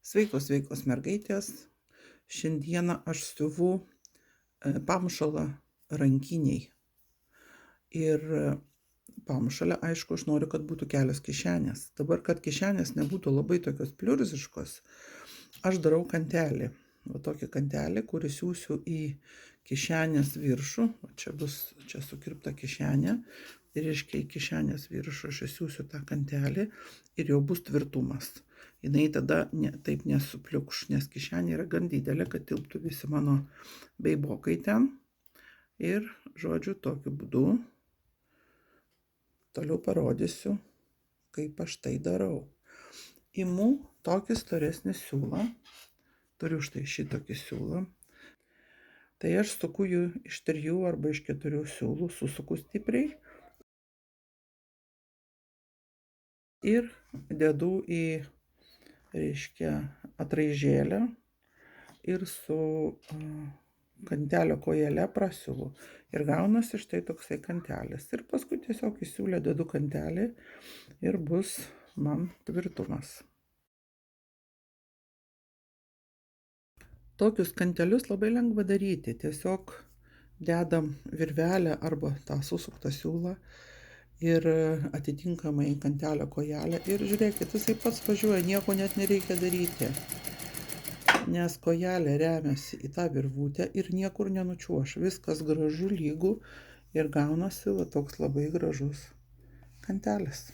Sveikos mergaitės. Šiandieną aš siuvu pamušalą rankiniai. Ir pamušalę, aišku, aš noriu, kad būtų kelios kišenės. Dabar, kad kišenės nebūtų labai tokios pliurziškos, aš darau kantelį. Va tokį kantelį, kurį siūsiu į kišenės viršų. Čia sukirpta kišenė. Ir reiškia, į kišenės viršų aš siūsiu tą kantelį ir jau bus tvirtumas. Jinai tada taip nesupliukš, nes kišenė yra gan didelė, kad tilptų visi mano beibokai ten. Ir, žodžiu, tokiu būdu toliau parodysiu, kaip aš tai darau. Imu tokį storesnį siūlą, turiu štai šitokį siūlą. Tai aš suku jų iš 3 arba iš 4 siūlų, susuku stipriai. Ir dedu į, reiškia, atraižėlę ir su kantelio kojele prasiuvu. Ir gaunasi štai toksai kantelis. Ir paskui tiesiog į siūlę dedu kantelį ir bus man tvirtumas. Tokius kantelius labai lengva daryti. Tiesiog dedam virvelę arba tą susuktą siūlą ir atitinkamai kantelio kojelę. Ir žiūrėkit, jisai pats važiuoja, nieko net nereikia daryti. Nes kojelė remiasi į tą virvutę ir niekur nenučiuoš. Viskas gražu, lygu ir gaunasi va toks labai gražus kantelis.